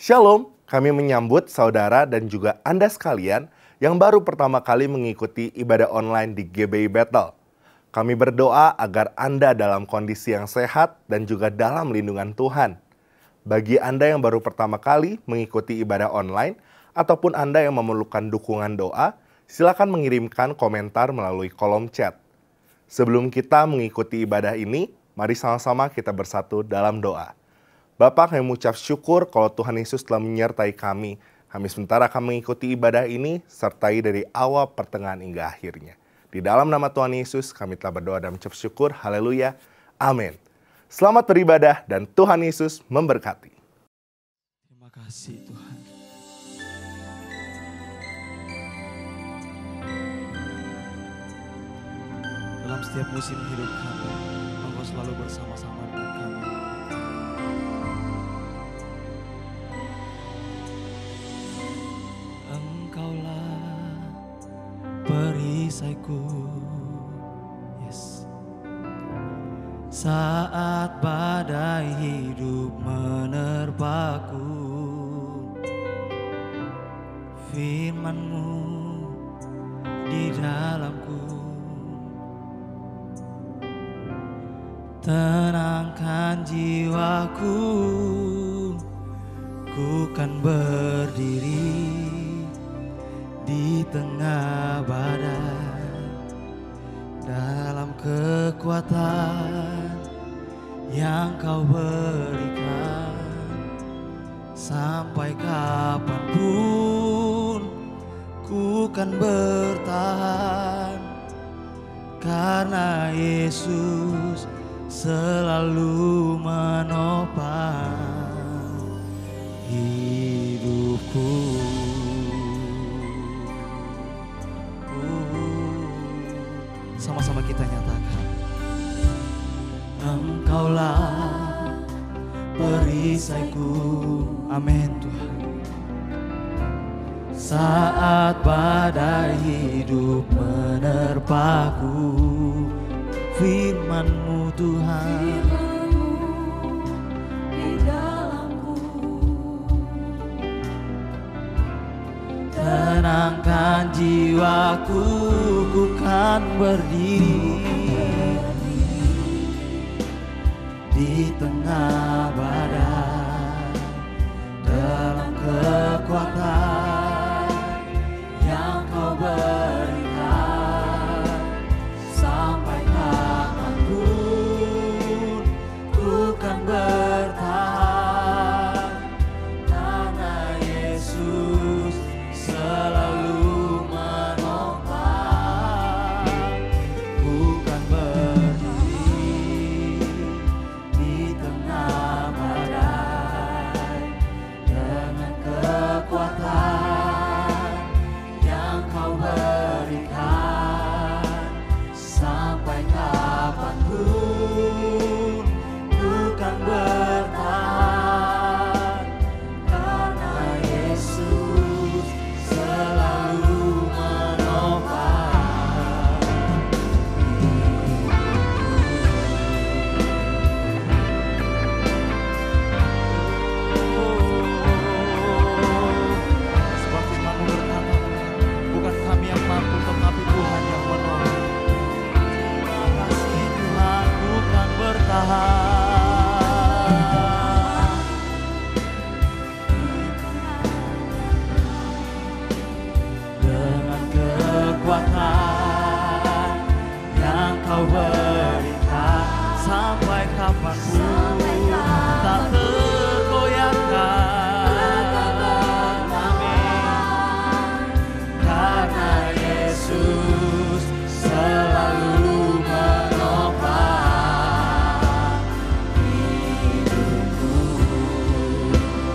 Shalom, kami menyambut saudara dan juga Anda sekalian yang baru pertama kali mengikuti ibadah online di GBI Bethel. Kami berdoa agar Anda dalam kondisi yang sehat dan juga dalam lindungan Tuhan. Bagi Anda yang baru pertama kali mengikuti ibadah online, ataupun Anda yang memerlukan dukungan doa, silakan mengirimkan komentar melalui kolom chat. Sebelum kita mengikuti ibadah ini, mari sama-sama kita bersatu dalam doa. Bapa, kami mengucap syukur kalau Tuhan Yesus telah menyertai kami. Kami sementara akan mengikuti ibadah ini, sertai dari awal, pertengahan, hingga akhirnya. Di dalam nama Tuhan Yesus, kami telah berdoa dan mengucap syukur. Haleluya. Amin. Selamat beribadah dan Tuhan Yesus memberkati. Terima kasih Tuhan. Dalam setiap musim hidup kami, Engkau selalu bersama-sama dengan kami. Engkaulah perisaiku, yes. Saat badai hidup menerpaku, firman-Mu di dalamku, tenangkan jiwaku, ku kan berdiri di tengah badai, dalam kekuatan yang Kau berikan. Sampai kapanpun ku kan bertahan, karena Yesus selalu menopang hidupku. Sama-sama kita nyatakan, Engkaulah perisaiku. Amin Tuhan. Saat badai hidup menerpaku, firman-Mu Tuhan di dalamku, tenangkan jiwaku, ku kan berdiri di tengah badai, dalam kekuatan yang Kau berikan. Sampai kapanpun ku kan bertahan, karena Yesus selalu menopang. Ku kan berdiri di tengah badai, dengan kekuatan yang Kau berikan. Sampai kapanpun ku kan bertahan, karena Yesus selalu menopang. Sebab firman-Mu berkata, bukan kami yang mampu, tetapi Tuhan yang menolong. Terima kasih Tuhan, bukan bertahan, dengan kekuatan yang Kau berikan. Sampai kapanpun tak tergoyahkan. Amin. Karena Yesus selalu menopang hidupku.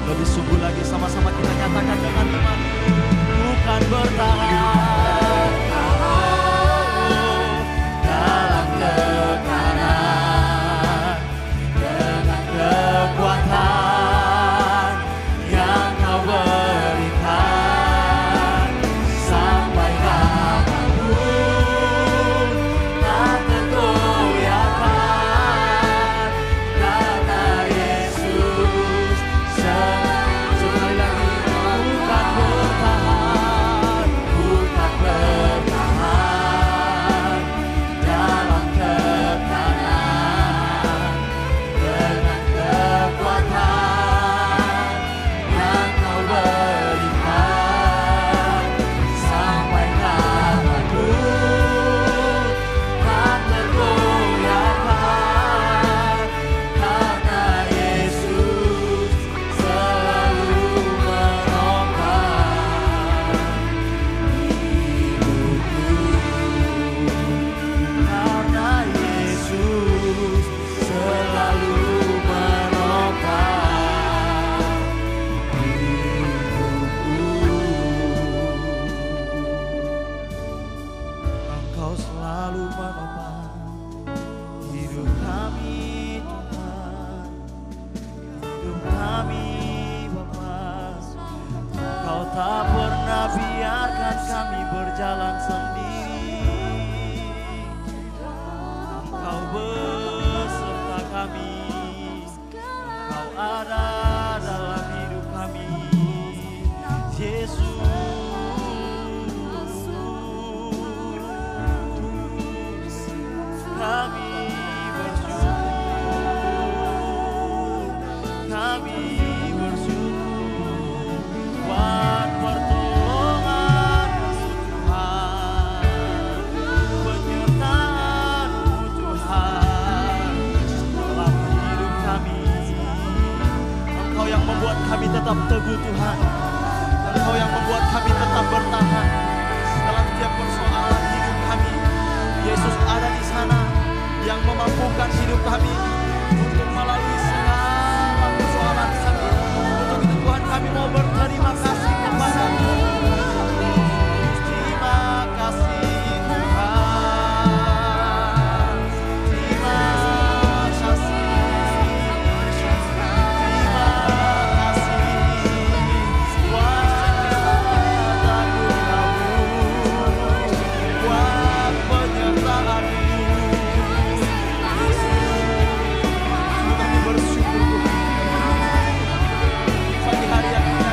Lebih sungguh lagi, sama-sama kita nyatakan dengan iman, bukan bertahan dalam tekanan, dengan Tuhan. Engkau yang membuat kami tetap bertahan dalam setiap persoalan hidup kami. Yesus ada di sana yang memampukan hidup kami untuk melalui segala persoalan kami. Untuk itu Tuhan, kami mau berterima kasih kepada-Mu. Terima kasih Tuhan. Terima kasih. Terima kasih. Buat penyertaan-Mu. Kami bersyukur Tuhan. Pagi hari yang ini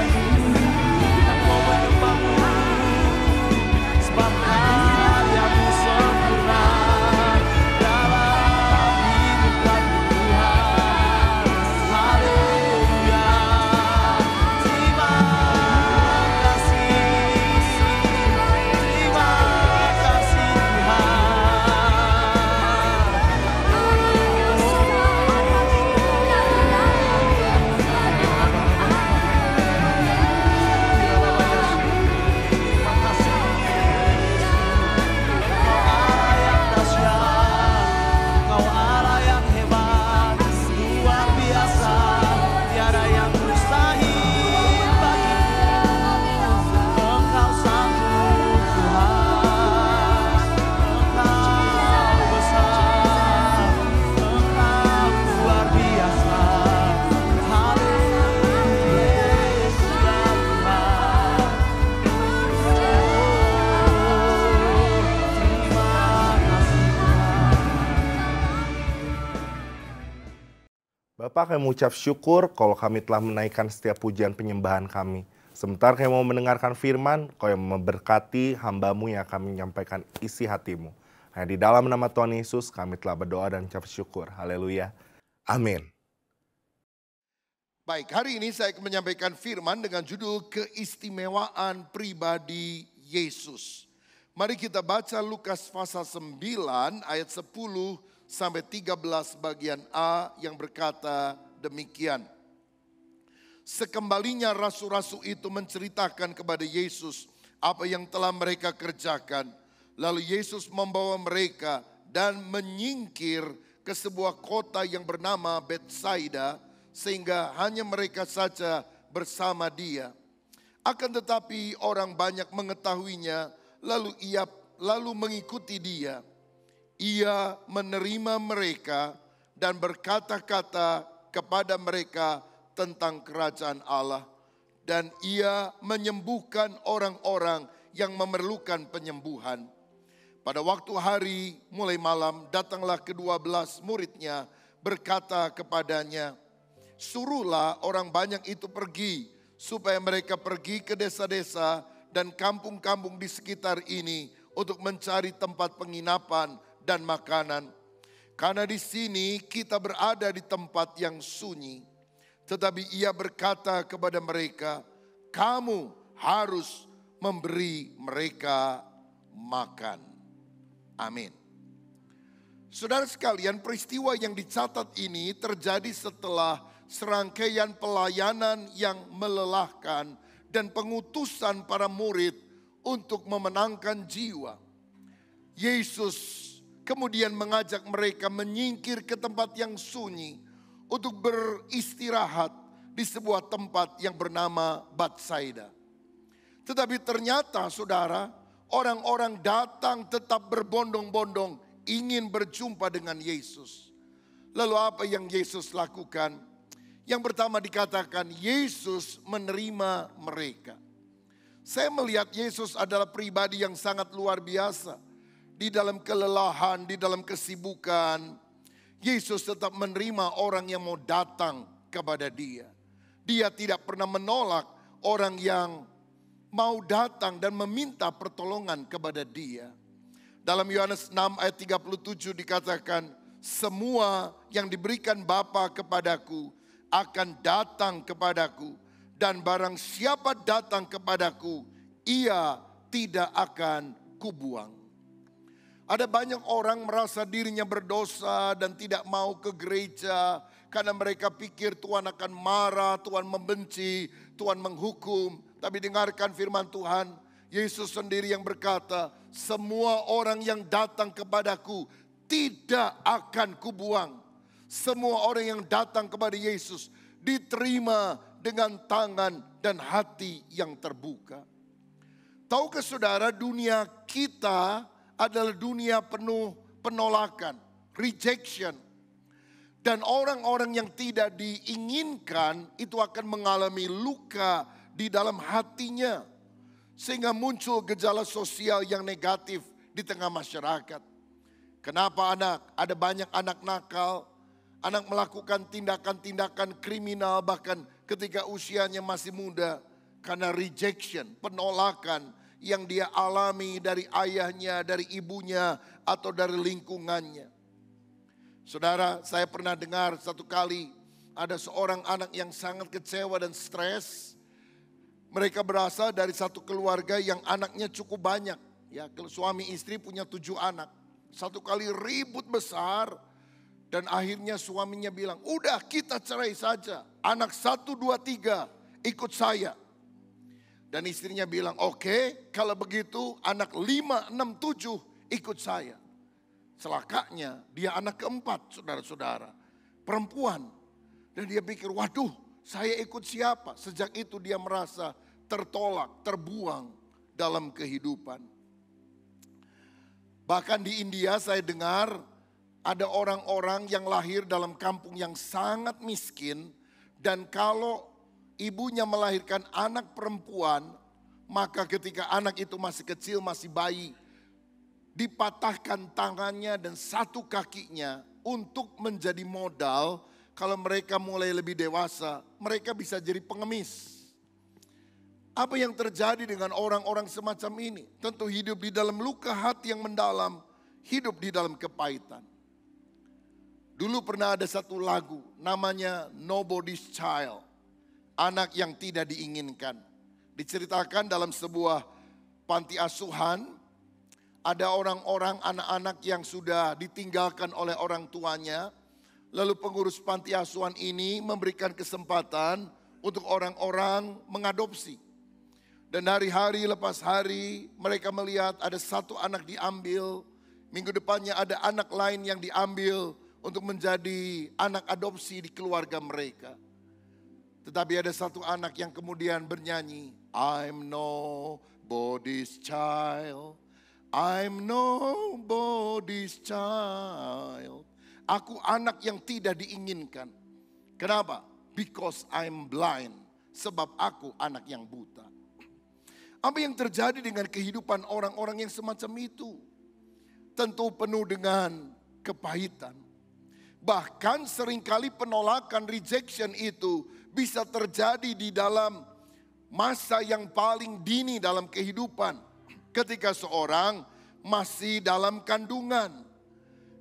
kami mau menyembah-Mu, sebab karya-Mu sempurna dalam hidup kami Tuhan. Haleluya. Terima kasih. Terima kasih Tuhan. Terima kasih. Engkau Allah yang dahsyat, Engkau Allah yang hebat, luar biasa, tiada yang mustahil bagimu. Engkau sanggup Tuhan, Engkau besar, Engkau luar biasa. Haleluya Tuhan. Bapak, kami mengucap syukur kalau kami telah menaikkan setiap pujian penyembahan kami. Sebentar kami mau mendengarkan firman, Kau yang memberkati hamba-Mu yang akan menyampaikan isi hati-Mu. Hanya di dalam nama Tuhan Yesus kami telah berdoa dan ucap syukur. Haleluya. Amin. Baik, hari ini saya akan menyampaikan firman dengan judul keistimewaan pribadi Yesus. Mari kita baca Lukas pasal 9 ayat 10 sampai 13 bagian A yang berkata demikian. Sekembalinya rasul-rasul itu menceritakan kepada Yesus apa yang telah mereka kerjakan. Lalu Yesus membawa mereka dan menyingkir ke sebuah kota yang bernama Betsaida, sehingga hanya mereka saja bersama Dia. Akan tetapi orang banyak mengetahuinya, lalu mengikuti Dia. Ia menerima mereka dan berkata-kata kepada mereka tentang kerajaan Allah. Dan Ia menyembuhkan orang-orang yang memerlukan penyembuhan. Pada waktu hari mulai malam, datanglah ke-12 muridnya berkata kepadanya, suruhlah orang banyak itu pergi, supaya mereka pergi ke desa-desa dan kampung-kampung di sekitar ini untuk mencari tempat penginapan dan makanan. Karena di sini kita berada di tempat yang sunyi. Tetapi Ia berkata kepada mereka, kamu harus memberi mereka makan. Amin. Saudara sekalian, peristiwa yang dicatat ini terjadi setelah serangkaian pelayanan yang melelahkan dan pengutusan para murid untuk memenangkan jiwa. Yesus kemudian mengajak mereka menyingkir ke tempat yang sunyi untuk beristirahat di sebuah tempat yang bernama Betsaida. Tetapi ternyata saudara, orang-orang datang tetap berbondong-bondong ingin berjumpa dengan Yesus. Lalu apa yang Yesus lakukan? Yang pertama dikatakan Yesus menerima mereka. Saya melihat Yesus adalah pribadi yang sangat luar biasa. Di dalam kelelahan, di dalam kesibukan, Yesus tetap menerima orang yang mau datang kepada Dia. Dia tidak pernah menolak orang yang mau datang dan meminta pertolongan kepada Dia. Dalam Yohanes 6 ayat 37 dikatakan, semua yang diberikan Bapa kepadaku akan datang kepadaku, dan barang siapa datang kepadaku, ia tidak akan kubuang. Ada banyak orang merasa dirinya berdosa dan tidak mau ke gereja karena mereka pikir Tuhan akan marah, Tuhan membenci, Tuhan menghukum. Tapi dengarkan firman Tuhan, Yesus sendiri yang berkata, semua orang yang datang kepadaku tidak akan kubuang. Semua orang yang datang kepada Yesus diterima dengan tangan dan hati yang terbuka. Tahukah saudara, dunia kita adalah dunia penuh penolakan, rejection. Dan orang-orang yang tidak diinginkan itu akan mengalami luka di dalam hatinya. Sehingga muncul gejala sosial yang negatif di tengah masyarakat. Kenapa ada banyak anak nakal, anak melakukan tindakan-tindakan kriminal bahkan ketika usianya masih muda. Karena rejection, penolakan yang dia alami dari ayahnya, dari ibunya, atau dari lingkungannya. Saudara, saya pernah dengar satu kali ada seorang anak yang sangat kecewa dan stres. Mereka berasal dari satu keluarga yang anaknya cukup banyak. Ya, suami istri punya 7 anak. Satu kali ribut besar dan akhirnya suaminya bilang, udah kita cerai saja. Anak 1, 2, 3 ikut saya. Dan istrinya bilang, oke, kalau begitu anak 5, 6, 7 ikut saya. Celakanya dia anak keempat, saudara-saudara. Perempuan. Dan dia pikir, waduh, saya ikut siapa? Sejak itu dia merasa tertolak, terbuang dalam kehidupan. Bahkan di India saya dengar ada orang-orang yang lahir dalam kampung yang sangat miskin. Dan kalau ibunya melahirkan anak perempuan, maka ketika anak itu masih kecil, masih bayi, dipatahkan tangannya dan satu kakinya untuk menjadi modal. Kalau mereka mulai lebih dewasa, mereka bisa jadi pengemis. Apa yang terjadi dengan orang-orang semacam ini? Tentu hidup di dalam luka hati yang mendalam, hidup di dalam kepahitan. Dulu pernah ada satu lagu namanya Nobody's Child, anak yang tidak diinginkan. Diceritakan dalam sebuah panti asuhan, ada orang-orang anak-anak yang sudah ditinggalkan oleh orang tuanya. Lalu pengurus panti asuhan ini memberikan kesempatan untuk orang-orang mengadopsi. Dan hari-hari lepas hari mereka melihat ada satu anak diambil. Minggu depannya ada anak lain yang diambil untuk menjadi anak adopsi di keluarga mereka. Tetapi ada satu anak yang kemudian bernyanyi, I'm nobody's child, I'm nobody's child. Aku anak yang tidak diinginkan. Kenapa? Because I'm blind. Sebab aku anak yang buta. Apa yang terjadi dengan kehidupan orang-orang yang semacam itu? Tentu penuh dengan kepahitan. Bahkan seringkali penolakan, rejection itu bisa terjadi di dalam masa yang paling dini dalam kehidupan. Ketika seorang masih dalam kandungan.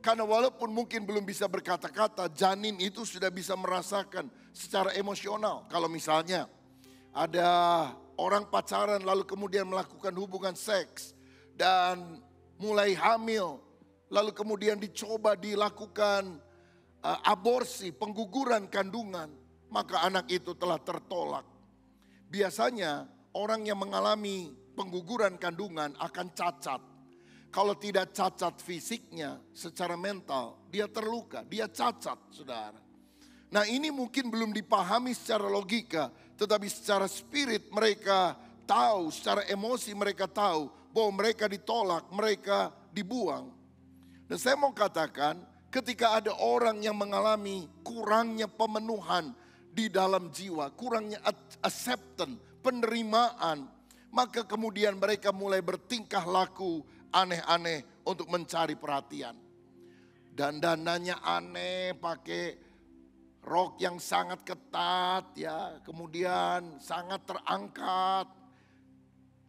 Karena walaupun mungkin belum bisa berkata-kata, janin itu sudah bisa merasakan secara emosional. Kalau misalnya ada orang pacaran lalu kemudian melakukan hubungan seks dan mulai hamil. Lalu kemudian dicoba dilakukan aborsi, pengguguran kandungan. Maka anak itu telah tertolak. Biasanya orang yang mengalami pengguguran kandungan akan cacat. Kalau tidak cacat fisiknya, secara mental, dia terluka, dia cacat, saudara. Nah ini mungkin belum dipahami secara logika, tetapi secara spirit mereka tahu, secara emosi mereka tahu bahwa mereka ditolak, mereka dibuang. Dan saya mau katakan, ketika ada orang yang mengalami kurangnya pemenuhan di dalam jiwa, kurangnya acceptance, penerimaan, maka kemudian mereka mulai bertingkah laku aneh-aneh untuk mencari perhatian. Dandanannya aneh, pakai rok yang sangat ketat ya, kemudian sangat terangkat.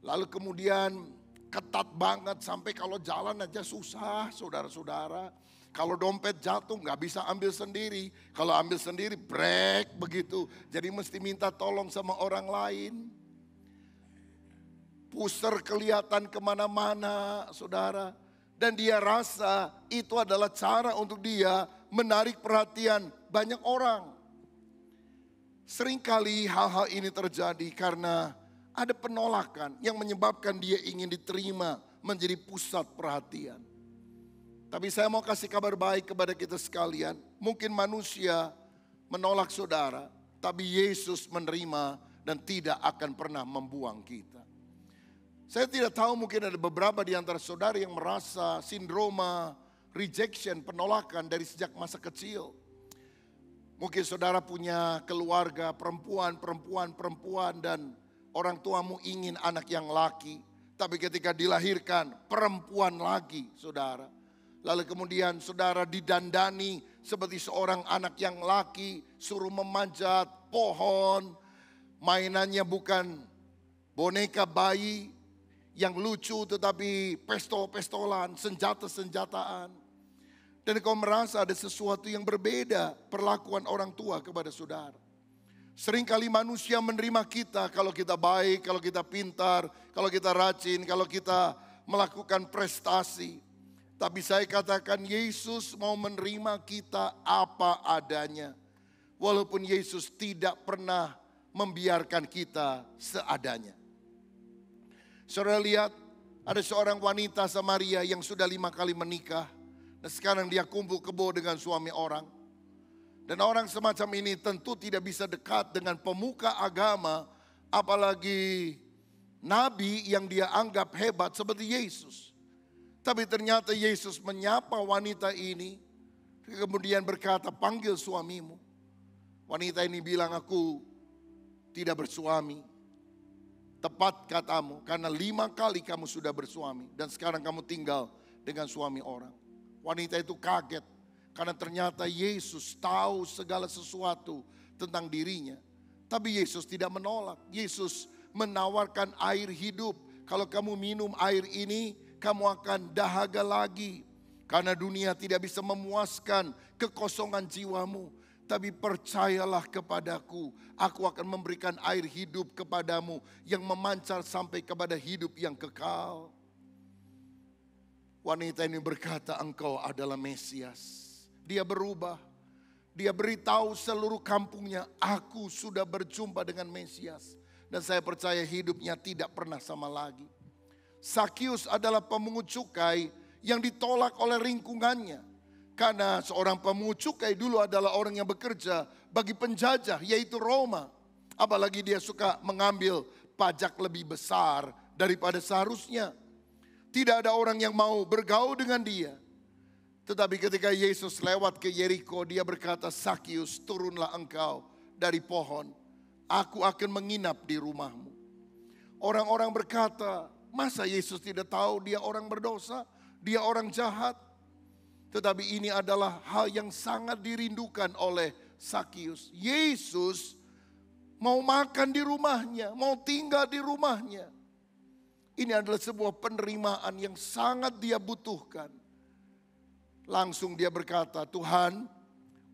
Lalu kemudian ketat banget sampai kalau jalan aja susah, saudara-saudara. Kalau dompet jatuh nggak bisa ambil sendiri. Kalau ambil sendiri break begitu. Jadi mesti minta tolong sama orang lain. Pusar kelihatan kemana-mana, saudara. Dan dia rasa itu adalah cara untuk dia menarik perhatian banyak orang. Seringkali hal-hal ini terjadi karena ada penolakan yang menyebabkan dia ingin diterima menjadi pusat perhatian. Tapi saya mau kasih kabar baik kepada kita sekalian. Mungkin manusia menolak saudara, tapi Yesus menerima dan tidak akan pernah membuang kita. Saya tidak tahu, mungkin ada beberapa di antara saudara yang merasa sindroma rejection, penolakan dari sejak masa kecil. Mungkin saudara punya keluarga perempuan dan orang tuamu ingin anak yang laki. Tapi ketika dilahirkan perempuan lagi saudara. Lalu kemudian saudara didandani seperti seorang anak yang laki. Suruh memanjat pohon. Mainannya bukan boneka bayi yang lucu, tetapi pistol-pistolan, senjata-senjataan. Dan kau merasa ada sesuatu yang berbeda perlakuan orang tua kepada saudara. Seringkali manusia menerima kita kalau kita baik, kalau kita pintar, kalau kita rajin, kalau kita melakukan prestasi. Tapi saya katakan Yesus mau menerima kita apa adanya. Walaupun Yesus tidak pernah membiarkan kita seadanya. Saudara lihat, ada seorang wanita Samaria yang sudah 5 kali menikah. Dan sekarang dia kumpul kebo dengan suami orang. Dan orang semacam ini tentu tidak bisa dekat dengan pemuka agama. Apalagi nabi yang dia anggap hebat seperti Yesus. Tapi ternyata Yesus menyapa wanita ini. Kemudian berkata, panggil suamimu. Wanita ini bilang, aku tidak bersuami. Tepat katamu, karena 5 kali kamu sudah bersuami dan sekarang kamu tinggal dengan suami orang. Wanita itu kaget karena ternyata Yesus tahu segala sesuatu tentang dirinya. Tapi Yesus tidak menolak. Yesus menawarkan air hidup. Kalau kamu minum air ini, kamu akan dahaga lagi. Karena dunia tidak bisa memuaskan kekosongan jiwamu. Tapi percayalah kepadaku, aku akan memberikan air hidup kepadamu yang memancar sampai kepada hidup yang kekal. Wanita ini berkata, engkau adalah Mesias. Dia berubah. Dia beritahu seluruh kampungnya, aku sudah berjumpa dengan Mesias. Dan saya percaya hidupnya tidak pernah sama lagi. Sakius adalah pemungut cukai yang ditolak oleh lingkungannya. Karena seorang pemungut cukai dulu adalah orang yang bekerja bagi penjajah, yaitu Roma. Apalagi dia suka mengambil pajak lebih besar daripada seharusnya. Tidak ada orang yang mau bergaul dengan dia. Tetapi ketika Yesus lewat ke Yeriko, dia berkata, Sakius, turunlah engkau dari pohon. Aku akan menginap di rumahmu. Orang-orang berkata, masa Yesus tidak tahu dia orang berdosa? Dia orang jahat? Tetapi ini adalah hal yang sangat dirindukan oleh Sakius. Yesus mau makan di rumahnya, mau tinggal di rumahnya. Ini adalah sebuah penerimaan yang sangat dia butuhkan. Langsung dia berkata, Tuhan,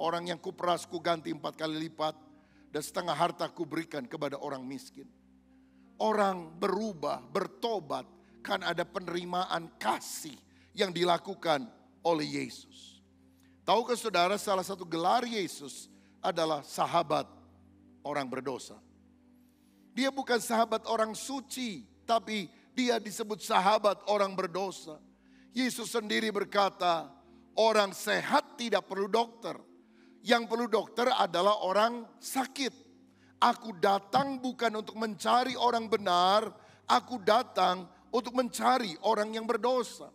orang yang kuperas kuganti 4 kali lipat, dan setengah harta kuberikan kepada orang miskin. Orang berubah, bertobat, kan ada penerimaan kasih yang dilakukan oleh Yesus. Tahukah saudara, salah satu gelar Yesus adalah sahabat orang berdosa. Dia bukan sahabat orang suci, tapi dia disebut sahabat orang berdosa. Yesus sendiri berkata, orang sehat tidak perlu dokter. Yang perlu dokter adalah orang sakit. Aku datang bukan untuk mencari orang benar, aku datang untuk mencari orang yang berdosa.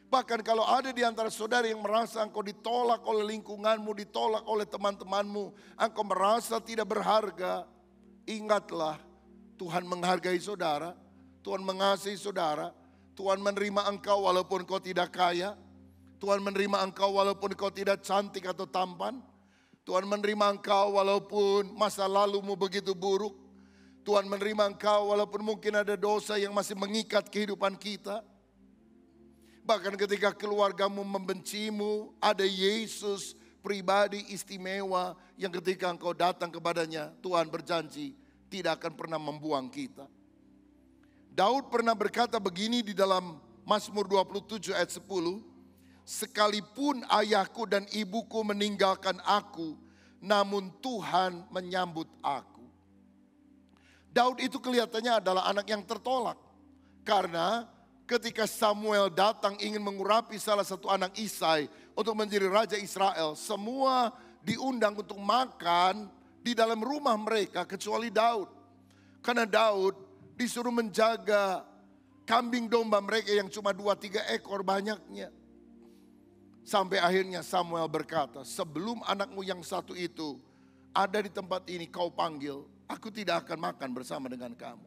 Bahkan kalau ada di antara saudara yang merasa engkau ditolak oleh lingkunganmu, ditolak oleh teman-temanmu, engkau merasa tidak berharga, ingatlah Tuhan menghargai saudara, Tuhan mengasihi saudara, Tuhan menerima engkau walaupun kau tidak kaya, Tuhan menerima engkau walaupun kau tidak cantik atau tampan, Tuhan menerima engkau walaupun masa lalumu begitu buruk, Tuhan menerima engkau walaupun mungkin ada dosa yang masih mengikat kehidupan kita. Bahkan ketika keluargamu membencimu, ada Yesus pribadi istimewa yang ketika engkau datang kepadanya, Tuhan berjanji tidak akan pernah membuang kita. Daud pernah berkata begini di dalam Mazmur 27 ayat 10, sekalipun ayahku dan ibuku meninggalkan aku, namun Tuhan menyambut aku. Daud itu kelihatannya adalah anak yang tertolak. Karena ketika Samuel datang ingin mengurapi salah satu anak Isai untuk menjadi raja Israel, semua diundang untuk makan di dalam rumah mereka kecuali Daud. Karena Daud disuruh menjaga kambing domba mereka yang cuma 2-3 ekor banyaknya. Sampai akhirnya Samuel berkata, sebelum anakmu yang satu itu ada di tempat ini kau panggil, aku tidak akan makan bersama dengan kamu.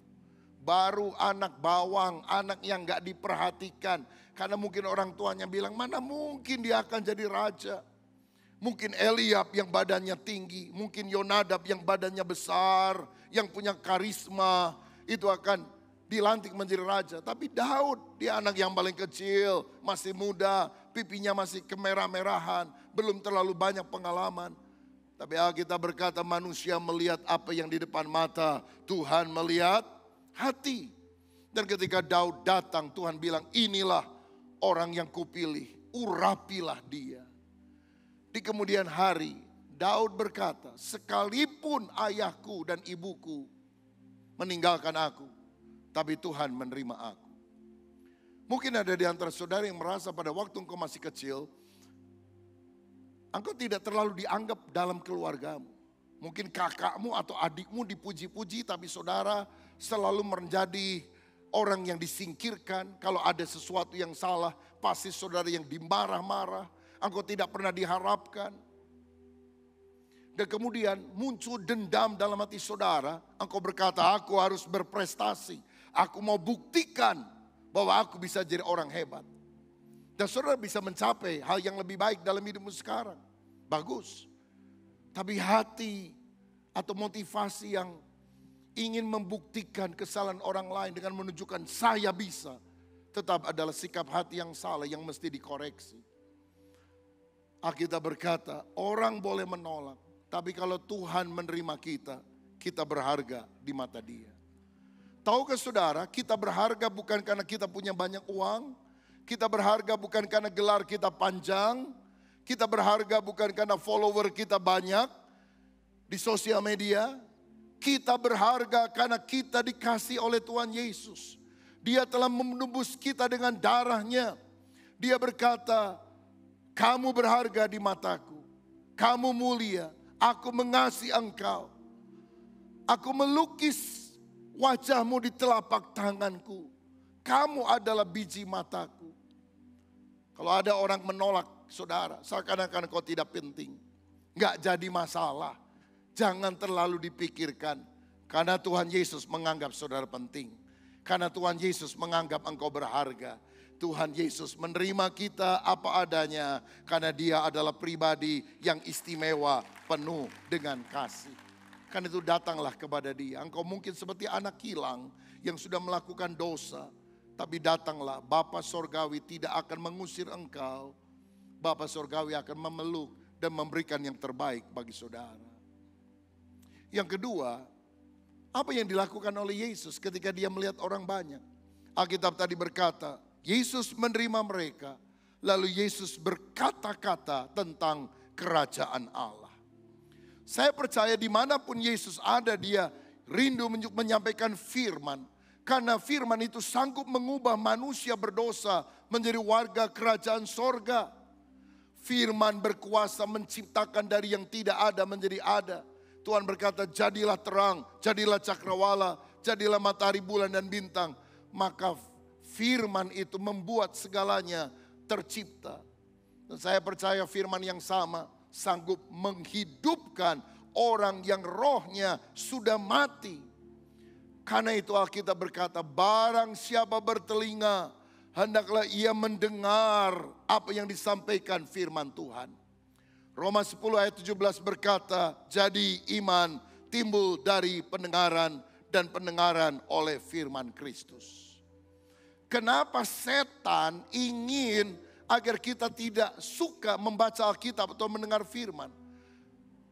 Baru anak bawang, anak yang gak diperhatikan. Karena mungkin orang tuanya bilang, mana mungkin dia akan jadi raja. Mungkin Eliab yang badannya tinggi, mungkin Yonadab yang badannya besar, yang punya karisma, itu akan dilantik menjadi raja. Tapi Daud, dia anak yang paling kecil, masih muda, pipinya masih kemerah-merahan, belum terlalu banyak pengalaman. Tapi Alkitab berkata manusia melihat apa yang di depan mata, Tuhan melihat hati. Dan ketika Daud datang, Tuhan bilang, inilah orang yang kupilih, urapilah dia. Di kemudian hari, Daud berkata, sekalipun ayahku dan ibuku meninggalkan aku, tapi Tuhan menerima aku. Mungkin ada di antara saudara yang merasa pada waktu engkau masih kecil, engkau tidak terlalu dianggap dalam keluargamu. Mungkin kakakmu atau adikmu dipuji-puji, tapi saudara selalu menjadi orang yang disingkirkan. Kalau ada sesuatu yang salah, pasti saudara yang dimarah-marah. Engkau tidak pernah diharapkan. Dan kemudian muncul dendam dalam hati saudara. Engkau berkata, aku harus berprestasi. Aku mau buktikan bahwa aku bisa jadi orang hebat. Dan saudara bisa mencapai hal yang lebih baik dalam hidupmu sekarang. Bagus. Tapi hati atau motivasi yang ingin membuktikan kesalahan orang lain dengan menunjukkan saya bisa, tetap adalah sikap hati yang salah yang mesti dikoreksi. Alkitab berkata, orang boleh menolak, tapi kalau Tuhan menerima kita, kita berharga di mata Dia. Tahukah saudara, kita berharga bukan karena kita punya banyak uang, kita berharga bukan karena gelar kita panjang, kita berharga bukan karena follower kita banyak di sosial media. Kita berharga karena kita dikasih oleh Tuhan Yesus. Dia telah menebus kita dengan darahnya. Dia berkata, kamu berharga di mataku, kamu mulia, aku mengasihi engkau. Aku melukis wajahmu di telapak tanganku. Kamu adalah biji mataku. Kalau ada orang menolak saudara, seakan-akan kau tidak penting, gak jadi masalah. Jangan terlalu dipikirkan. Karena Tuhan Yesus menganggap saudara penting. Karena Tuhan Yesus menganggap engkau berharga. Tuhan Yesus menerima kita apa adanya. Karena Dia adalah pribadi yang istimewa, penuh dengan kasih. Karena itu datanglah kepada Dia. Engkau mungkin seperti anak kilang yang sudah melakukan dosa. Tapi datanglah, Bapa Sorgawi tidak akan mengusir engkau. Bapa Sorgawi akan memeluk dan memberikan yang terbaik bagi saudara. Yang kedua, apa yang dilakukan oleh Yesus ketika Dia melihat orang banyak? Alkitab tadi berkata, Yesus menerima mereka, lalu Yesus berkata-kata tentang kerajaan Allah. Saya percaya dimanapun Yesus ada, Dia rindu menyampaikan firman. Karena firman itu sanggup mengubah manusia berdosa menjadi warga kerajaan sorga. Firman berkuasa menciptakan dari yang tidak ada menjadi ada. Tuhan berkata, jadilah terang, jadilah cakrawala, jadilah matahari, bulan dan bintang. Maka firman itu membuat segalanya tercipta. Dan saya percaya firman yang sama sanggup menghidupkan orang yang rohnya sudah mati. Karena itu Alkitab berkata, barang siapa bertelinga, hendaklah ia mendengar apa yang disampaikan firman Tuhan. Roma 10 ayat 17 berkata, jadi iman timbul dari pendengaran dan pendengaran oleh firman Kristus. Kenapa setan ingin agar kita tidak suka membaca Alkitab atau mendengar firman?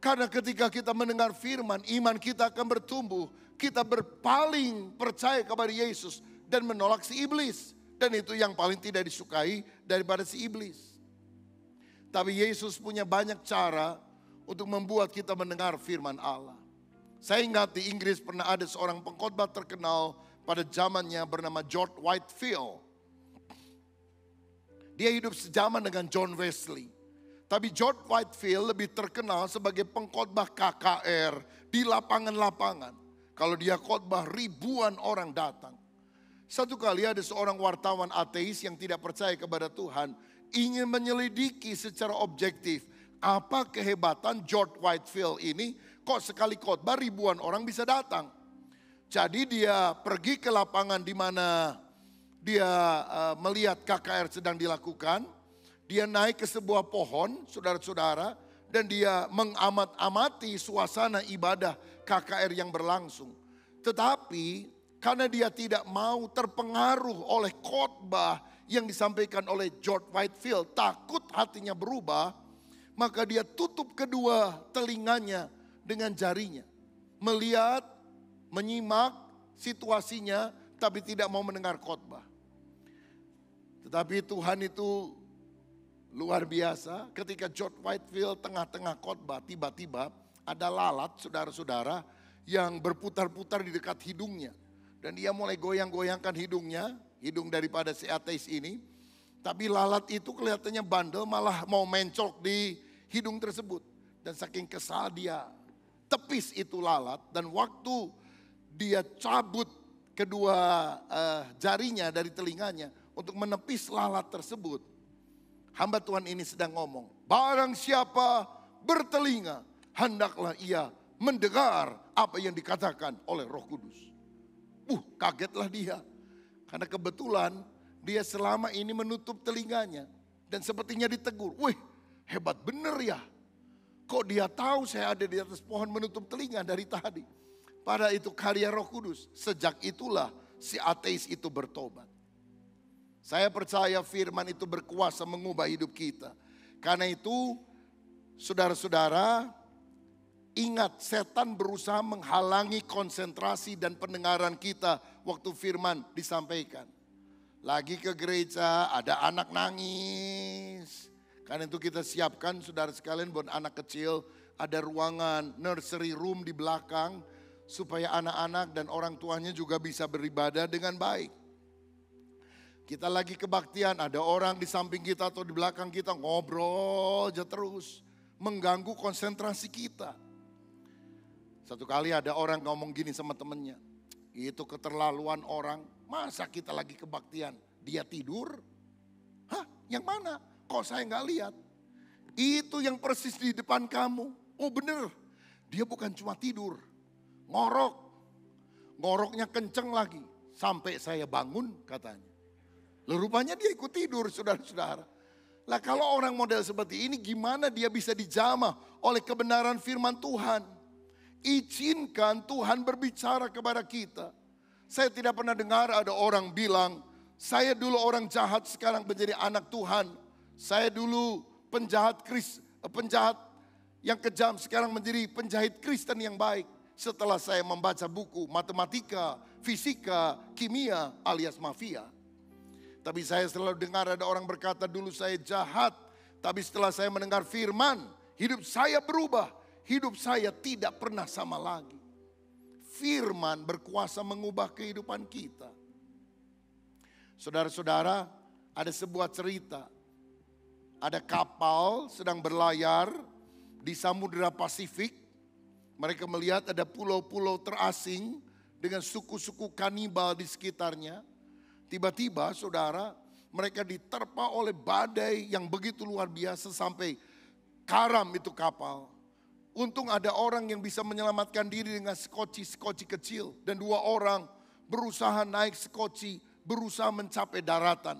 Karena ketika kita mendengar firman, iman kita akan bertumbuh. Kita berpaling percaya kepada Yesus dan menolak si iblis. Dan itu yang paling tidak disukai daripada si iblis. Tapi Yesus punya banyak cara untuk membuat kita mendengar firman Allah. Saya ingat di Inggris pernah ada seorang pengkhotbah terkenal pada zamannya bernama George Whitefield. Dia hidup sejaman dengan John Wesley. Tapi George Whitefield lebih terkenal sebagai pengkhotbah KKR di lapangan-lapangan. Kalau dia khotbah ribuan orang datang. Satu kali ada seorang wartawan ateis yang tidak percaya kepada Tuhan ingin menyelidiki secara objektif apa kehebatan George Whitefield ini, kok sekali khotbah ribuan orang bisa datang. Jadi dia pergi ke lapangan di mana dia melihat KKR sedang dilakukan. Dia naik ke sebuah pohon, saudara-saudara, dan dia mengamat-amati suasana ibadah KKR yang berlangsung. Tetapi karena dia tidak mau terpengaruh oleh khotbah yang disampaikan oleh George Whitefield, takut hatinya berubah, maka dia tutup kedua telinganya dengan jarinya. Melihat, menyimak situasinya, tapi tidak mau mendengar khotbah. Tetapi Tuhan itu luar biasa. Ketika George Whitefield tengah-tengah khotbah, tiba-tiba ada lalat, saudara-saudara, yang berputar-putar di dekat hidungnya. Dan dia mulai goyang-goyangkan hidungnya, hidung daripada si ateis ini. Tapi lalat itu kelihatannya bandel, malah mau mencolok di hidung tersebut. Dan saking kesal dia tepis itu lalat. Dan waktu dia cabut kedua jarinya dari telinganya untuk menepis lalat tersebut, hamba Tuhan ini sedang ngomong, barang siapa bertelinga, hendaklah ia mendengar apa yang dikatakan oleh Roh Kudus. Kagetlah dia. Karena kebetulan dia selama ini menutup telinganya. Dan sepertinya ditegur, wih hebat bener ya. Kok dia tahu saya ada di atas pohon menutup telinga dari tadi. Padahal itu karya Roh Kudus. Sejak itulah si ateis itu bertobat. Saya percaya firman itu berkuasa mengubah hidup kita. Karena itu saudara-saudara, ingat setan berusaha menghalangi konsentrasi dan pendengaran kita waktu firman disampaikan. Lagi ke gereja ada anak nangis. Karena itu kita siapkan saudara sekalian buat anak kecil. Ada ruangan nursery room di belakang. Supaya anak-anak dan orang tuanya juga bisa beribadah dengan baik. Kita lagi kebaktian, ada orang di samping kita atau di belakang kita ngobrol aja terus. Mengganggu konsentrasi kita. Satu kali ada orang ngomong gini sama temennya. Itu keterlaluan orang, masa kita lagi kebaktian, dia tidur? Hah, yang mana? Kok saya nggak lihat? Itu yang persis di depan kamu. Oh bener, dia bukan cuma tidur, ngorok. Ngoroknya kenceng lagi, sampai saya bangun katanya. Rupanya dia ikut tidur saudara-saudara. Lah kalau orang model seperti ini gimana dia bisa dijamah oleh kebenaran firman Tuhan. Izinkan Tuhan berbicara kepada kita. Saya tidak pernah dengar ada orang bilang, saya dulu orang jahat sekarang menjadi anak Tuhan. Saya dulu penjahat yang kejam sekarang menjadi penjahit Kristen yang baik. Setelah saya membaca buku matematika, fisika, kimia alias mafia. Tapi saya selalu dengar ada orang berkata dulu saya jahat. Tapi setelah saya mendengar firman, hidup saya berubah. Hidup saya tidak pernah sama lagi. Firman berkuasa mengubah kehidupan kita. Saudara-saudara, ada sebuah cerita. Ada kapal sedang berlayar di Samudra Pasifik. Mereka melihat ada pulau-pulau terasing dengan suku-suku kanibal di sekitarnya. Tiba-tiba saudara, mereka diterpa oleh badai yang begitu luar biasa sampai karam itu kapal. Untung ada orang yang bisa menyelamatkan diri dengan skoci kecil. Dan 2 orang berusaha naik skoci, berusaha mencapai daratan.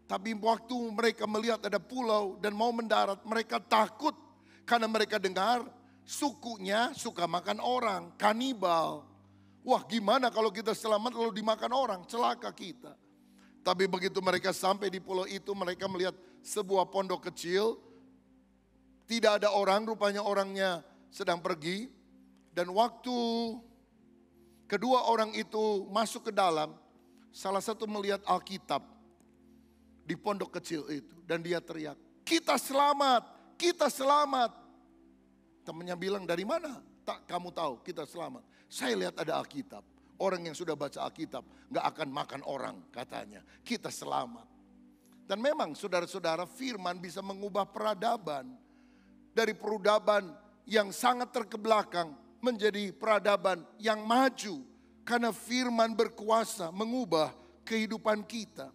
Tapi waktu mereka melihat ada pulau dan mau mendarat, mereka takut. Karena mereka dengar sukunya suka makan orang, kanibal. Wah gimana kalau kita selamat lalu dimakan orang, celaka kita. Tapi begitu mereka sampai di pulau itu, mereka melihat sebuah pondok kecil. Tidak ada orang, rupanya orangnya sedang pergi. Dan waktu kedua orang itu masuk ke dalam, salah satu melihat Alkitab di pondok kecil itu. Dan dia teriak, kita selamat, kita selamat. Temannya bilang, dari mana? Tak kamu tahu kita selamat. Saya lihat ada Alkitab. Orang yang sudah baca Alkitab gak akan makan orang katanya. Kita selamat. Dan memang saudara-saudara, firman bisa mengubah peradaban. Dari peradaban yang sangat terkebelakang menjadi peradaban yang maju. Karena firman berkuasa mengubah kehidupan kita.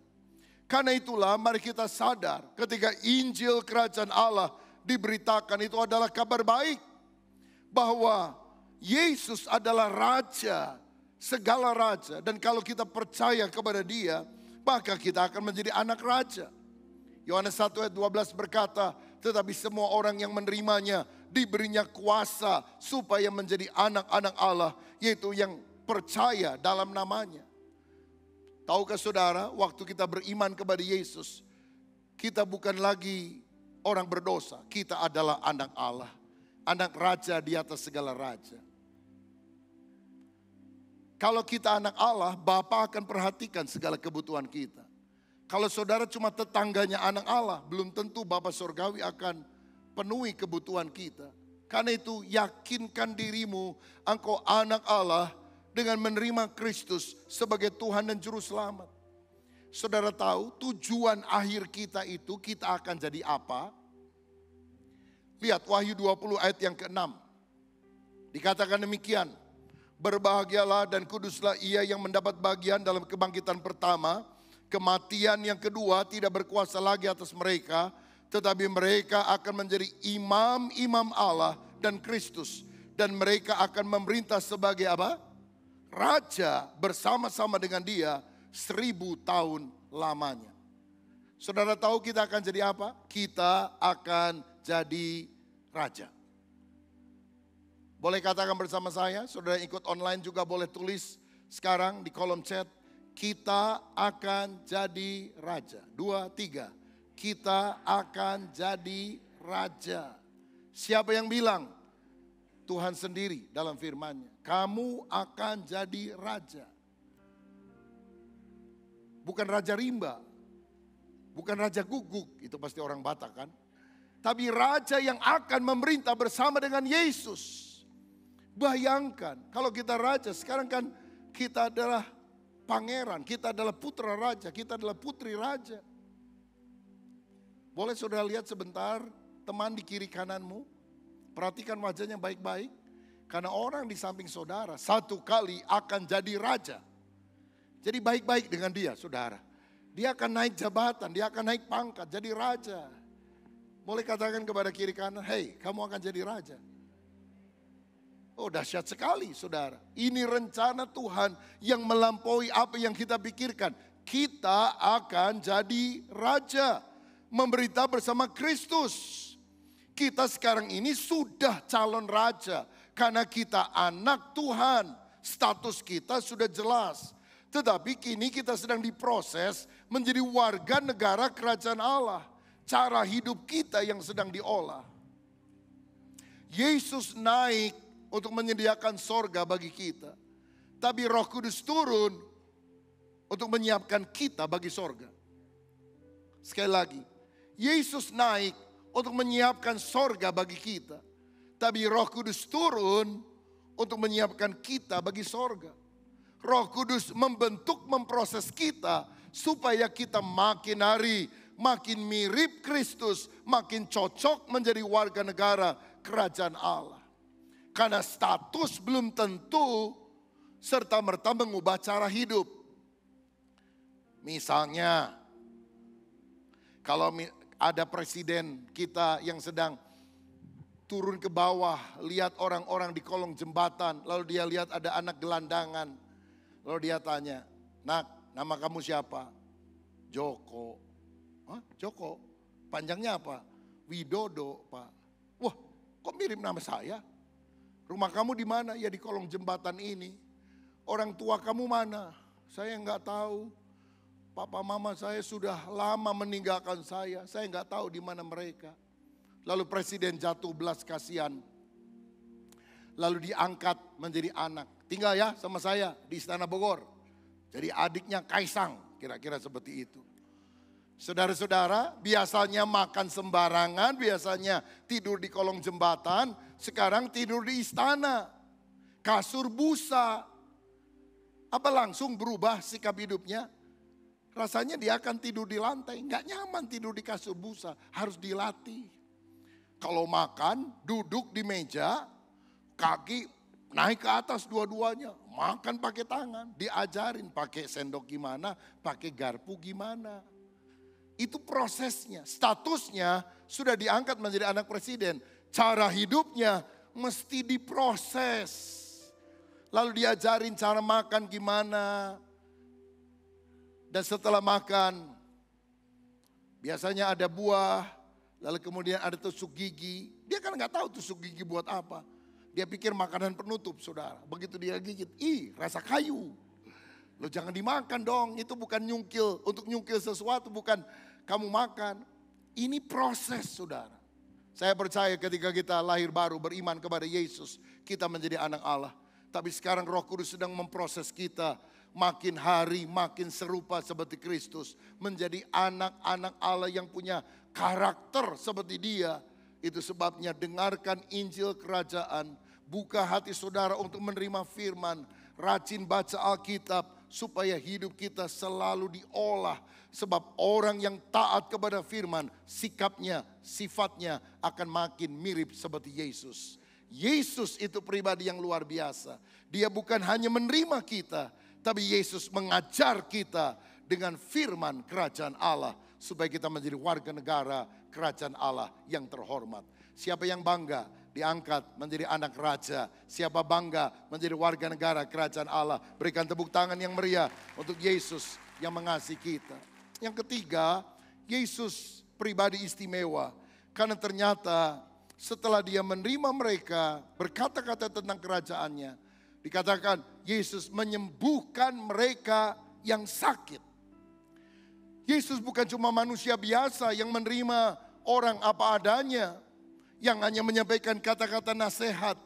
Karena itulah mari kita sadar ketika Injil Kerajaan Allah diberitakan, itu adalah kabar baik. Bahwa Yesus adalah Raja, segala Raja. Dan kalau kita percaya kepada Dia, maka kita akan menjadi anak Raja. Yohanes 1 ayat 12 berkata, tetapi semua orang yang menerimanya diberinya kuasa supaya menjadi anak-anak Allah, yaitu yang percaya dalam namanya. Tahukah saudara, waktu kita beriman kepada Yesus, kita bukan lagi orang berdosa. Kita adalah anak Allah, anak Raja di atas segala raja. Kalau kita anak Allah, Bapa akan perhatikan segala kebutuhan kita. Kalau saudara cuma tetangganya anak Allah, belum tentu Bapa Surgawi akan penuhi kebutuhan kita. Karena itu yakinkan dirimu, engkau anak Allah dengan menerima Kristus sebagai Tuhan dan Juru Selamat. Saudara tahu tujuan akhir kita itu kita akan jadi apa? Lihat Wahyu 20 ayat yang ke-6. Dikatakan demikian. Berbahagialah dan kuduslah ia yang mendapat bagian dalam kebangkitan pertama. Kematian yang kedua tidak berkuasa lagi atas mereka. Tetapi mereka akan menjadi imam-imam Allah dan Kristus. Dan mereka akan memerintah sebagai apa? Raja bersama-sama dengan Dia 1000 tahun lamanya. Saudara tahu kita akan jadi apa? Kita akan jadi raja. Boleh katakan bersama saya, saudara ikut online juga boleh tulis sekarang di kolom chat. Kita akan jadi raja. 2, 3. Kita akan jadi raja. Siapa yang bilang? Tuhan sendiri dalam firman-Nya. Kamu akan jadi raja. Bukan raja rimba. Bukan raja guguk. Itu pasti orang Batak kan. Tapi raja yang akan memerintah bersama dengan Yesus. Bayangkan kalau kita raja. Sekarang kan kita adalah pangeran. Kita adalah putra raja. Kita adalah putri raja. Boleh saudara lihat sebentar teman di kiri kananmu. Perhatikan wajahnya baik-baik. Karena orang di samping saudara satu kali akan jadi raja. Jadi baik-baik dengan dia saudara. Dia akan naik jabatan, dia akan naik pangkat, jadi raja. Boleh katakan kepada kiri kanan, hei kamu akan jadi raja. Oh dahsyat sekali saudara. Ini rencana Tuhan yang melampaui apa yang kita pikirkan. Kita akan jadi raja. Memberita bersama Kristus. Kita sekarang ini sudah calon raja. Karena kita anak Tuhan, status kita sudah jelas. Tetapi kini kita sedang diproses menjadi warga negara kerajaan Allah. Cara hidup kita yang sedang diolah. Yesus naik untuk menyediakan sorga bagi kita. Tapi Roh Kudus turun untuk menyiapkan kita bagi sorga. Sekali lagi, Yesus naik untuk menyiapkan sorga bagi kita. Tapi Roh Kudus turun untuk menyiapkan kita bagi sorga. Roh Kudus membentuk, memproses kita supaya kita makin hari makin mirip Kristus, makin cocok menjadi warga negara kerajaan Allah. Karena status belum tentu serta-merta mengubah cara hidup. Misalnya, kalau ada presiden kita yang sedang turun ke bawah, lihat orang-orang di kolong jembatan, lalu dia lihat ada anak gelandangan. Lalu dia tanya, nak, nama kamu siapa? Joko. Hah, Joko? Panjangnya apa? Widodo, Pak. Wah, kok mirip nama saya? Rumah kamu di mana? Ya di kolong jembatan ini. Orang tua kamu mana? Saya nggak tahu. Papa mama saya sudah lama meninggalkan saya. Saya nggak tahu di mana mereka. Lalu presiden jatuh belas kasihan. Lalu diangkat menjadi anak. Tinggal ya sama saya di Istana Bogor. Jadi adiknya Kaisang, kira-kira seperti itu. Saudara-saudara, biasanya makan sembarangan, biasanya tidur di kolong jembatan, sekarang tidur di istana. Kasur busa. Apa langsung berubah sikap hidupnya? Rasanya dia akan tidur di lantai, nggak nyaman tidur di kasur busa, harus dilatih. Kalau makan, duduk di meja, kaki naik ke atas dua-duanya, makan pakai tangan, diajarin pakai sendok gimana, pakai garpu gimana. Itu prosesnya, statusnya sudah diangkat menjadi anak presiden. Cara hidupnya mesti diproses. Lalu diajarin cara makan gimana. Dan setelah makan, biasanya ada buah, lalu kemudian ada tusuk gigi. Dia kan nggak tahu tusuk gigi buat apa. Dia pikir makanan penutup, saudara. Begitu dia gigit, rasa kayu. Lo jangan dimakan dong, itu bukan nyungkil. Untuk nyungkil sesuatu bukan kamu makan. Ini proses, saudara. Saya percaya ketika kita lahir baru beriman kepada Yesus, kita menjadi anak Allah. Tapi sekarang Roh Kudus sedang memproses kita. Makin hari makin serupa seperti Kristus. Menjadi anak-anak Allah yang punya karakter seperti Dia. Itu sebabnya dengarkan Injil Kerajaan. Buka hati saudara untuk menerima firman. Rajin baca Alkitab. Supaya hidup kita selalu diolah. Sebab orang yang taat kepada firman, sikapnya, sifatnya akan makin mirip seperti Yesus. Yesus itu pribadi yang luar biasa. Dia bukan hanya menerima kita, tapi Yesus mengajar kita dengan firman kerajaan Allah. Supaya kita menjadi warga negara kerajaan Allah yang terhormat. Siapa yang bangga diangkat menjadi anak raja. Siapa bangga menjadi warga negara kerajaan Allah. Berikan tepuk tangan yang meriah untuk Yesus yang mengasihi kita. Yang ketiga, Yesus pribadi istimewa. Karena ternyata setelah dia menerima mereka, berkata-kata tentang kerajaannya. Dikatakan Yesus menyembuhkan mereka yang sakit. Yesus bukan cuma manusia biasa yang menerima orang apa adanya. Yang hanya menyampaikan kata-kata nasihat.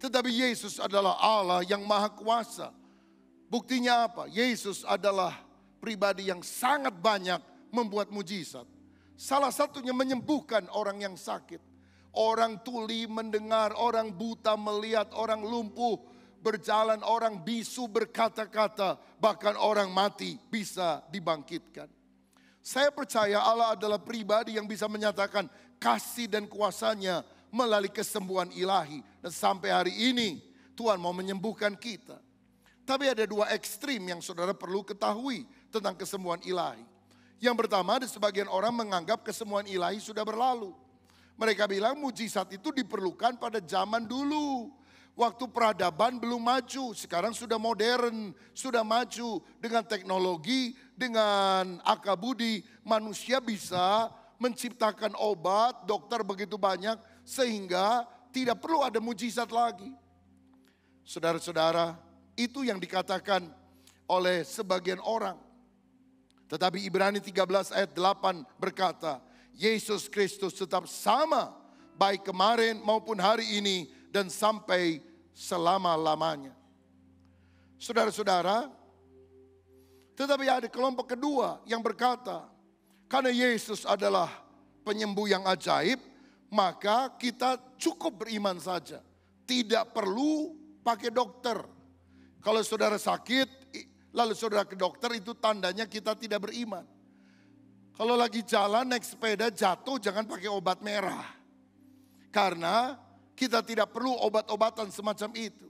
Tetapi Yesus adalah Allah yang maha kuasa. Buktinya apa? Yesus adalah pribadi yang sangat banyak membuat mujizat. Salah satunya menyembuhkan orang yang sakit. Orang tuli mendengar, orang buta melihat, orang lumpuh berjalan, orang bisu berkata-kata. Bahkan orang mati bisa dibangkitkan. Saya percaya Allah adalah pribadi yang bisa menyatakan kasih dan kuasanya melalui kesembuhan ilahi. Dan sampai hari ini Tuhan mau menyembuhkan kita. Tapi ada dua ekstrim yang saudara perlu ketahui tentang kesembuhan ilahi. Yang pertama, ada sebagian orang menganggap kesembuhan ilahi sudah berlalu. Mereka bilang mujizat itu diperlukan pada zaman dulu. Waktu peradaban belum maju, sekarang sudah modern, sudah maju. Dengan teknologi, dengan akal budi, manusia bisa menciptakan obat, dokter begitu banyak, sehingga tidak perlu ada mujizat lagi. Saudara-saudara, itu yang dikatakan oleh sebagian orang. Tetapi Ibrani 13 ayat 8 berkata, Yesus Kristus tetap sama, baik kemarin maupun hari ini, dan sampai selama-lamanya. Saudara-saudara, tetapi ada kelompok kedua yang berkata, karena Yesus adalah penyembuh yang ajaib, maka kita cukup beriman saja. Tidak perlu pakai dokter. Kalau saudara sakit, lalu saudara ke dokter, itu tandanya kita tidak beriman. Kalau lagi jalan naik sepeda jatuh, jangan pakai obat merah. Karena kita tidak perlu obat-obatan semacam itu.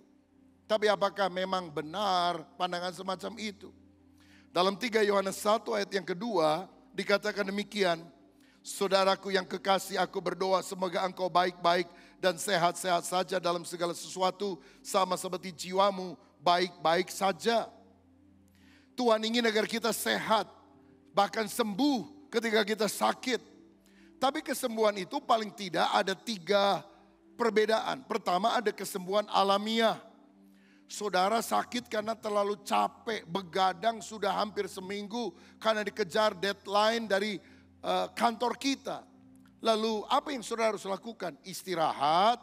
Tapi apakah memang benar pandangan semacam itu? Dalam 3 Yohanes 1 ayat yang kedua, dikatakan demikian, saudaraku yang kekasih, aku berdoa semoga engkau baik-baik dan sehat-sehat saja dalam segala sesuatu, sama seperti jiwamu baik-baik saja. Tuhan ingin agar kita sehat, bahkan sembuh ketika kita sakit. Tapi kesembuhan itu paling tidak ada 3 perbedaan. Pertama, ada kesembuhan alamiah. Saudara sakit karena terlalu capek, begadang sudah hampir seminggu karena dikejar deadline dari kantor kita. Lalu apa yang saudara harus lakukan? Istirahat,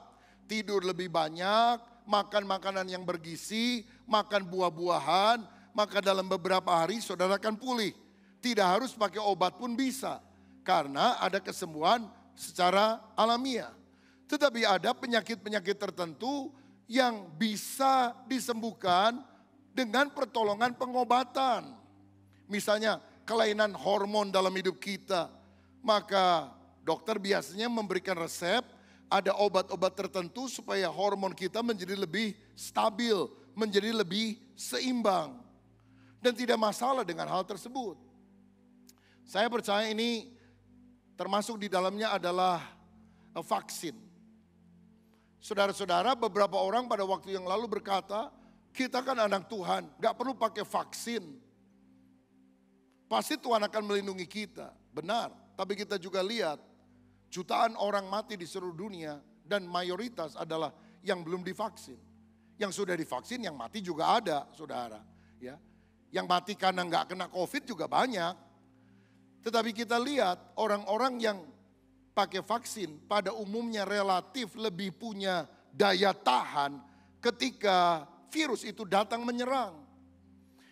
tidur lebih banyak, makan makanan yang bergizi, makan buah-buahan, maka dalam beberapa hari saudara akan pulih. Tidak harus pakai obat pun bisa. Karena ada kesembuhan secara alamiah. Tetapi ada penyakit-penyakit tertentu yang bisa disembuhkan dengan pertolongan pengobatan. Misalnya kelainan hormon dalam hidup kita. Maka dokter biasanya memberikan resep, ada obat-obat tertentu supaya hormon kita menjadi lebih stabil, menjadi lebih seimbang. Dan tidak masalah dengan hal tersebut. Saya percaya ini termasuk di dalamnya adalah vaksin. Saudara-saudara, beberapa orang pada waktu yang lalu berkata, kita kan anak Tuhan, gak perlu pakai vaksin. Pasti Tuhan akan melindungi kita, benar. Tapi kita juga lihat, jutaan orang mati di seluruh dunia dan mayoritas adalah yang belum divaksin. Yang sudah divaksin, yang mati juga ada, saudara. Ya, yang mati karena gak kena COVID juga banyak. Tetapi kita lihat orang-orang yang pakai vaksin pada umumnya relatif lebih punya daya tahan ketika virus itu datang menyerang.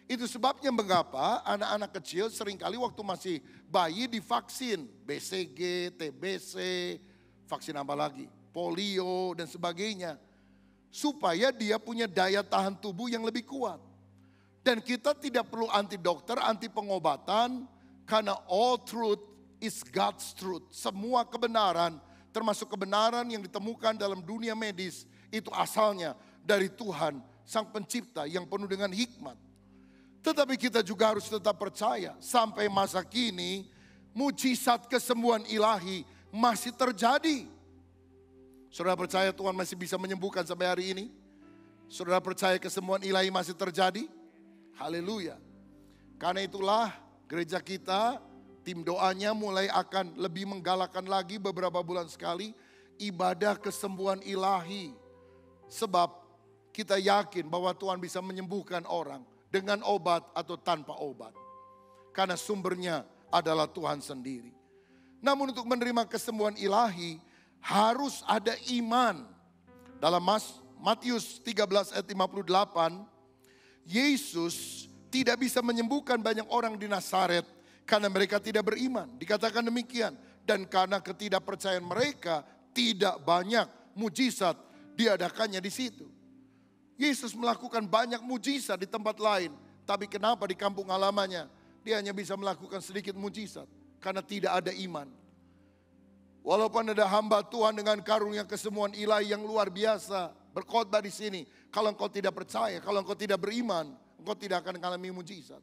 Itu sebabnya mengapa anak-anak kecil seringkali waktu masih bayi divaksin. BCG, TBC, vaksin apa lagi? Polio dan sebagainya. Supaya dia punya daya tahan tubuh yang lebih kuat. Dan kita tidak perlu anti dokter, anti pengobatan. Karena all truth is God's truth. Semua kebenaran, termasuk kebenaran yang ditemukan dalam dunia medis, itu asalnya dari Tuhan, Sang Pencipta yang penuh dengan hikmat. Tetapi kita juga harus tetap percaya sampai masa kini mujizat kesembuhan ilahi masih terjadi. Saudara percaya Tuhan masih bisa menyembuhkan sampai hari ini? Saudara percaya kesembuhan ilahi masih terjadi? Haleluya. Karena itulah gereja kita, tim doanya mulai akan lebih menggalakkan lagi beberapa bulan sekali ibadah kesembuhan ilahi. Sebab kita yakin bahwa Tuhan bisa menyembuhkan orang dengan obat atau tanpa obat. Karena sumbernya adalah Tuhan sendiri. Namun untuk menerima kesembuhan ilahi harus ada iman. Dalam Matius 13 ayat 58, Yesus tidak bisa menyembuhkan banyak orang di Nazaret karena mereka tidak beriman. Dikatakan demikian. Dan karena ketidakpercayaan mereka tidak banyak mujizat diadakannya di situ. Yesus melakukan banyak mujizat di tempat lain. Tapi kenapa di kampung halamannya dia hanya bisa melakukan sedikit mujizat? Karena tidak ada iman. Walaupun ada hamba Tuhan dengan karunia kesembuhan ilahi yang luar biasa berkhotbah di sini. Kalau engkau tidak percaya, kalau engkau tidak beriman, engkau tidak akan mengalami mujizat.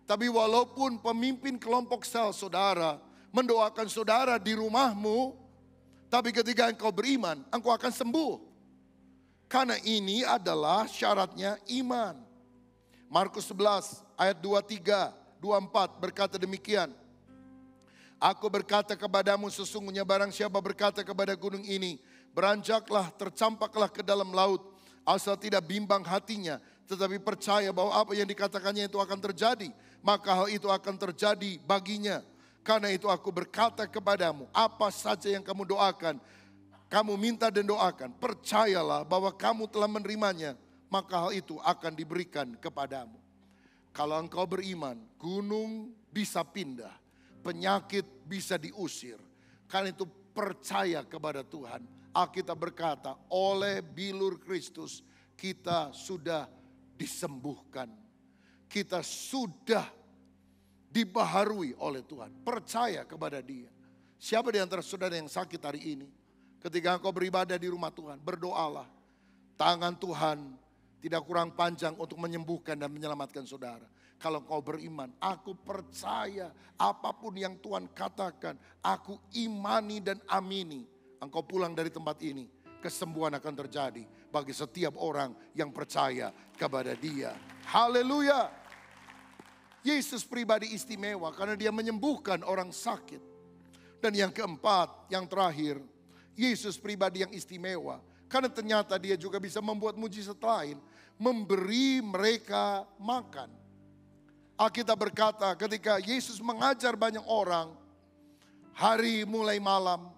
Tapi walaupun pemimpin kelompok sel saudara mendoakan saudara di rumahmu, tapi ketika engkau beriman, engkau akan sembuh. Karena ini adalah syaratnya iman. Markus 11 ayat 23, 24 berkata demikian. Aku berkata kepadamu sesungguhnya barang siapa berkata kepada gunung ini, beranjaklah, tercampaklah ke dalam laut, asal tidak bimbang hatinya, tetapi percaya bahwa apa yang dikatakannya itu akan terjadi, maka hal itu akan terjadi baginya. Karena itu aku berkata kepadamu, apa saja yang kamu doakan, kamu minta dan doakan, percayalah bahwa kamu telah menerimanya, maka hal itu akan diberikan kepadamu. Kalau engkau beriman, gunung bisa pindah, penyakit bisa diusir. Karena itu percaya kepada Tuhan. Alkitab berkata, oleh bilur Kristus kita sudah disembuhkan. Kita sudah dibaharui oleh Tuhan. Percaya kepada Dia. Siapa di antara saudara yang sakit hari ini? Ketika engkau beribadah di rumah Tuhan, berdoalah. Tangan Tuhan tidak kurang panjang untuk menyembuhkan dan menyelamatkan saudara. Kalau engkau beriman, aku percaya apapun yang Tuhan katakan, aku imani dan amini. Engkau pulang dari tempat ini, kesembuhan akan terjadi bagi setiap orang yang percaya kepada Dia. Haleluya. Yesus pribadi istimewa karena Dia menyembuhkan orang sakit. Dan yang keempat, yang terakhir, Yesus pribadi yang istimewa karena ternyata Dia juga bisa membuat mujizat lain, memberi mereka makan. Alkitab berkata ketika Yesus mengajar banyak orang, hari mulai malam,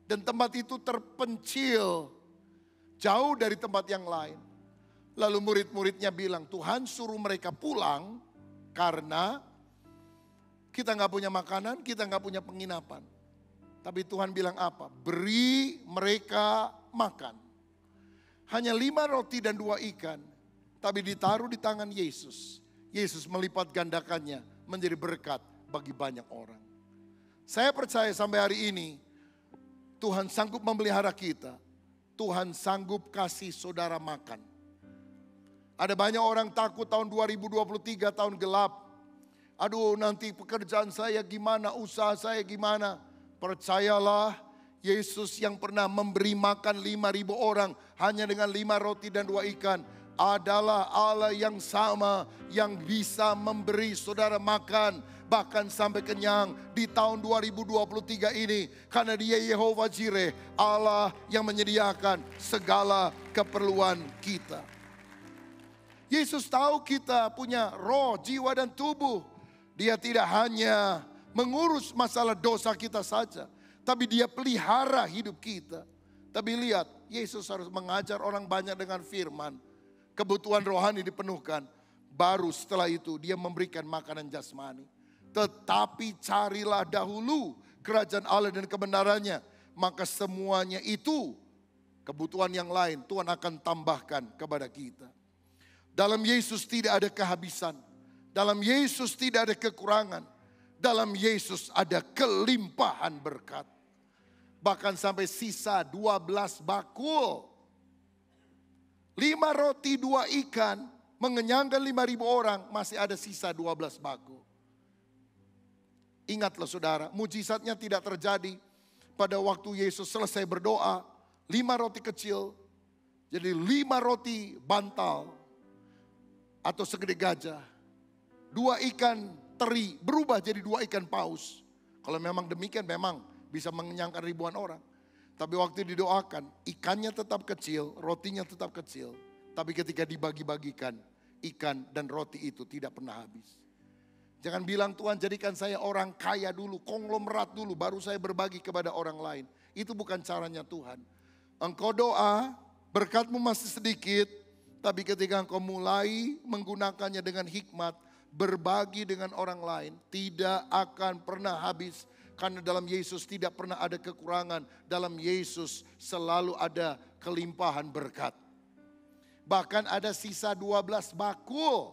dan tempat itu terpencil jauh dari tempat yang lain. Lalu murid-muridnya bilang, Tuhan suruh mereka pulang karena Kita nggak punya makanan, kita nggak punya penginapan. Tapi Tuhan bilang apa? Beri mereka makan. Hanya 5 roti dan 2 ikan. Tapi ditaruh di tangan Yesus. Yesus melipat gandakannya menjadi berkat bagi banyak orang. Saya percaya sampai hari ini Tuhan sanggup memelihara kita. Tuhan sanggup kasih saudara makan. Ada banyak orang takut tahun 2023 tahun gelap. Aduh, nanti pekerjaan saya gimana, usaha saya gimana. Percayalah, Yesus yang pernah memberi makan 5.000 orang hanya dengan 5 roti dan 2 ikan adalah Allah yang sama yang bisa memberi saudara makan bahkan sampai kenyang di tahun 2023 ini. Karena Dia Yehova Jireh, Allah yang menyediakan segala keperluan kita. Yesus tahu kita punya roh, jiwa dan tubuh. Dia tidak hanya mengurus masalah dosa kita saja, tapi Dia pelihara hidup kita. Tapi lihat, Yesus harus mengajar orang banyak dengan firman. Kebutuhan rohani dipenuhkan. Baru setelah itu Dia memberikan makanan jasmani. Tetapi carilah dahulu kerajaan Allah dan kebenarannya. Maka semuanya itu, kebutuhan yang lain Tuhan akan tambahkan kepada kita. Dalam Yesus tidak ada kehabisan. Dalam Yesus tidak ada kekurangan. Dalam Yesus ada kelimpahan berkat. Bahkan sampai sisa 12 bakul. 5 roti 2 ikan mengenyangkan 5.000 orang, masih ada sisa 12 bakul. Ingatlah saudara, mujizatnya tidak terjadi pada waktu Yesus selesai berdoa. 5 roti kecil jadi 5 roti bantal atau segede gajah. 2 ikan teri berubah jadi 2 ikan paus. Kalau memang demikian memang bisa mengenyangkan ribuan orang. Tapi waktu didoakan, ikannya tetap kecil, rotinya tetap kecil. Tapi ketika dibagi-bagikan, ikan dan roti itu tidak pernah habis. Jangan bilang Tuhan jadikan saya orang kaya dulu, konglomerat dulu, baru saya berbagi kepada orang lain. Itu bukan caranya Tuhan. Engkau doa, berkatmu masih sedikit, tapi ketika engkau mulai menggunakannya dengan hikmat, berbagi dengan orang lain, tidak akan pernah habis. Karena dalam Yesus tidak pernah ada kekurangan. Dalam Yesus selalu ada kelimpahan berkat. Bahkan ada sisa 12 bakul.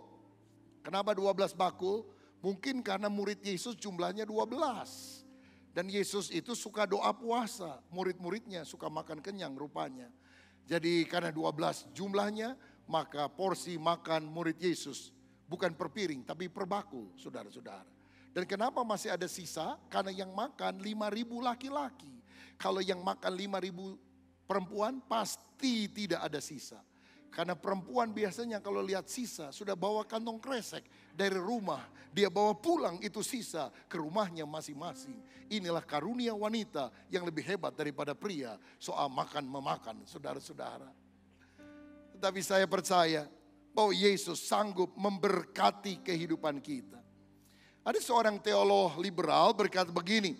Kenapa 12 bakul? Mungkin karena murid Yesus jumlahnya 12. Dan Yesus itu suka doa puasa. Murid-muridnya suka makan kenyang rupanya. Jadi karena 12 jumlahnya, maka porsi makan murid Yesus bukan per piring tapi per bakul, saudara-saudara. Dan kenapa masih ada sisa? Karena yang makan 5.000 laki-laki. Kalau yang makan 5.000 perempuan pasti tidak ada sisa. Karena perempuan biasanya kalau lihat sisa sudah bawa kantong kresek dari rumah. Dia bawa pulang itu sisa ke rumahnya masing-masing. Inilah karunia wanita yang lebih hebat daripada pria soal makan-memakan, saudara-saudara. Tetapi saya percaya bahwa Yesus sanggup memberkati kehidupan kita. Ada seorang teolog liberal berkata begini,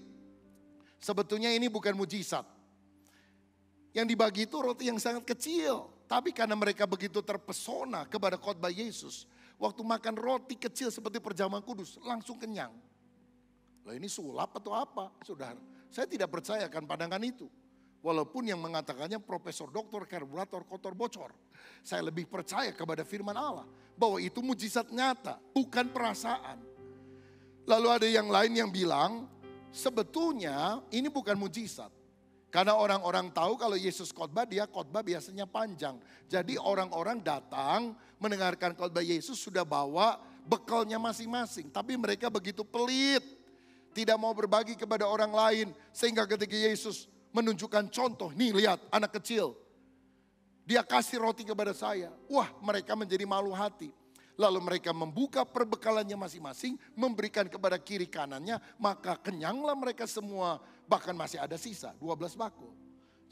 sebetulnya ini bukan mujizat. Yang dibagi itu roti yang sangat kecil. Tapi karena mereka begitu terpesona kepada khotbah Yesus. Waktu makan roti kecil seperti perjamuan kudus, langsung kenyang. Loh, ini sulap atau apa, saudara? Saya tidak percaya akan pandangan itu. Walaupun yang mengatakannya profesor doktor karburator kotor bocor. Saya lebih percaya kepada firman Allah. Bahwa itu mujizat nyata, bukan perasaan. Lalu ada yang lain yang bilang, sebetulnya ini bukan mujizat. Karena orang-orang tahu kalau Yesus khotbah, dia khotbah biasanya panjang. Jadi orang-orang datang mendengarkan khotbah Yesus sudah bawa bekalnya masing-masing. Tapi mereka begitu pelit, tidak mau berbagi kepada orang lain. Sehingga ketika Yesus menunjukkan contoh, nih lihat anak kecil. Dia kasih roti kepada saya. Wah, mereka menjadi malu hati. Lalu mereka membuka perbekalannya masing-masing, memberikan kepada kiri kanannya, maka kenyanglah mereka semua. Bahkan masih ada sisa, 12 bakul.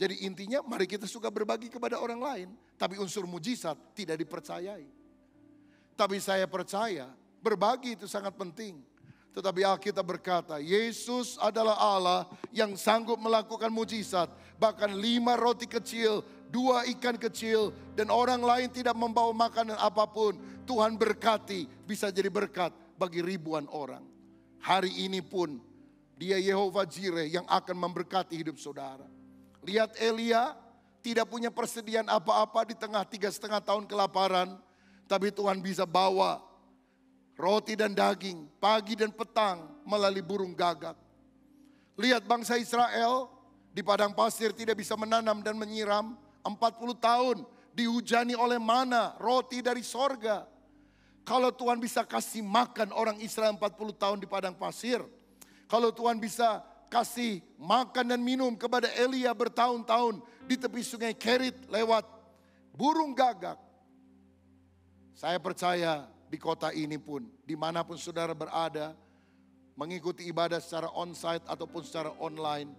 Jadi intinya mari kita suka berbagi kepada orang lain. Tapi unsur mujizat tidak dipercayai. Tapi saya percaya berbagi itu sangat penting. Tetapi Alkitab berkata, Yesus adalah Allah yang sanggup melakukan mujizat. Bahkan 5 roti kecil, 2 ikan kecil, dan orang lain tidak membawa makanan apapun. Tuhan berkati, bisa jadi berkat bagi ribuan orang. hari ini pun Dia Yehova Jireh yang akan memberkati hidup saudara. Lihat Elia tidak punya persediaan apa-apa di tengah 3,5 tahun kelaparan. Tapi Tuhan bisa bawa roti dan daging pagi dan petang melalui burung gagak. Lihat bangsa Israel di padang pasir tidak bisa menanam dan menyiram. 40 tahun dihujani oleh mana, roti dari sorga. Kalau Tuhan bisa kasih makan orang Israel 40 tahun di padang pasir. Kalau Tuhan bisa kasih makan dan minum kepada Elia bertahun-tahun di tepi sungai Kerit lewat burung gagak. Saya percaya di kota ini pun, dimanapun saudara berada, mengikuti ibadah secara onsite ataupun secara online,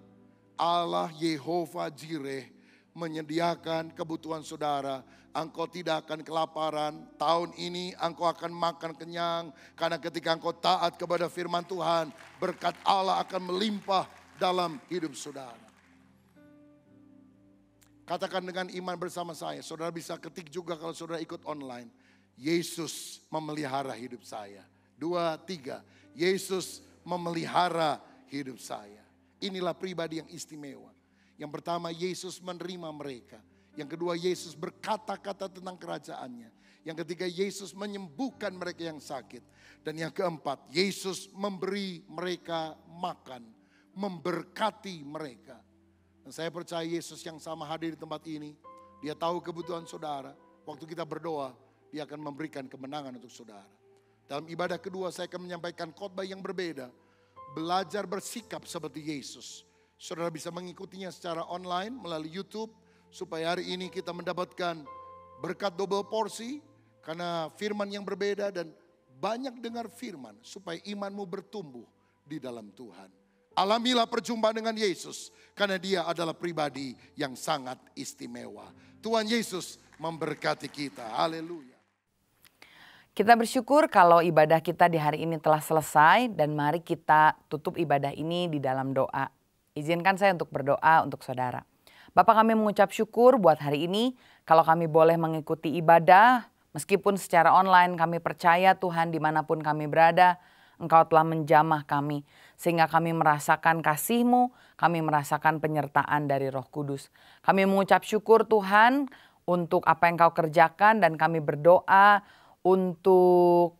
Allah Yehova Jireh menyediakan kebutuhan saudara. Engkau tidak akan kelaparan. Tahun ini engkau akan makan kenyang. Karena ketika engkau taat kepada firman Tuhan, berkat Allah akan melimpah dalam hidup saudara. Katakan dengan iman bersama saya. Saudara bisa ketik juga kalau saudara ikut online. Yesus memelihara hidup saya. 2, 3. Yesus memelihara hidup saya. Inilah pribadi yang istimewa. Yang pertama, Yesus menerima mereka. Yang kedua, Yesus berkata-kata tentang kerajaannya. Yang ketiga, Yesus menyembuhkan mereka yang sakit. Dan yang keempat, Yesus memberi mereka makan, memberkati mereka. Dan saya percaya Yesus yang sama hadir di tempat ini. Dia tahu kebutuhan saudara. Waktu kita berdoa, Dia akan memberikan kemenangan untuk saudara. Dalam ibadah kedua, saya akan menyampaikan khotbah yang berbeda. Belajar bersikap seperti Yesus. Saudara bisa mengikutinya secara online melalui YouTube. Supaya hari ini kita mendapatkan berkat double porsi. Karena firman yang berbeda dan banyak dengar firman. Supaya imanmu bertumbuh di dalam Tuhan. Alamilah perjumpaan dengan Yesus. Karena Dia adalah pribadi yang sangat istimewa. Tuhan Yesus memberkati kita. Haleluya. Kita bersyukur kalau ibadah kita di hari ini telah selesai. Dan mari kita tutup ibadah ini di dalam doa. Izinkan saya untuk berdoa untuk saudara. Bapak, kami mengucap syukur buat hari ini. Kalau kami boleh mengikuti ibadah, meskipun secara online, kami percaya Tuhan dimanapun kami berada, Engkau telah menjamah kami. Sehingga kami merasakan kasih-Mu, kami merasakan penyertaan dari Roh Kudus. Kami mengucap syukur Tuhan untuk apa yang Kau kerjakan dan kami berdoa untuk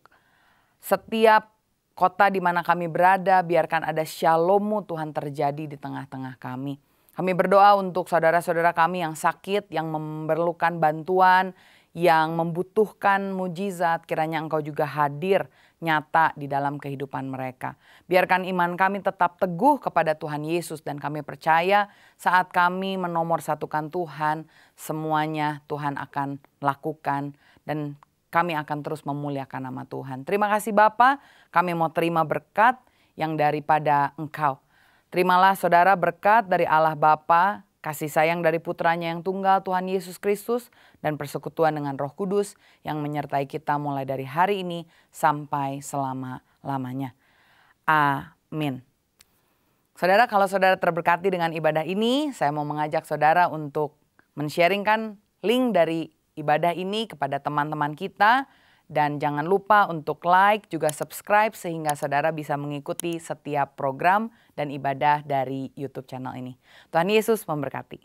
setiap kota di mana kami berada, biarkan ada shalom-Mu Tuhan terjadi di tengah-tengah kami. Kami berdoa untuk saudara-saudara kami yang sakit, yang memerlukan bantuan, yang membutuhkan mujizat. Kiranya Engkau juga hadir nyata di dalam kehidupan mereka. Biarkan iman kami tetap teguh kepada Tuhan Yesus dan kami percaya saat kami menomorsatukan Tuhan, semuanya Tuhan akan lakukan dan kami akan terus memuliakan nama Tuhan. Terima kasih Bapa, kami mau terima berkat yang daripada Engkau. Terimalah saudara berkat dari Allah Bapa, kasih sayang dari putranya yang tunggal Tuhan Yesus Kristus, dan persekutuan dengan Roh Kudus yang menyertai kita mulai dari hari ini sampai selama-lamanya. Amin. Saudara, kalau saudara terberkati dengan ibadah ini, saya mau mengajak saudara untuk men-sharingkan link dari ibadah ini kepada teman-teman kita. Dan jangan lupa untuk like juga subscribe sehingga saudara bisa mengikuti setiap program dan ibadah dari YouTube channel ini. Tuhan Yesus memberkati.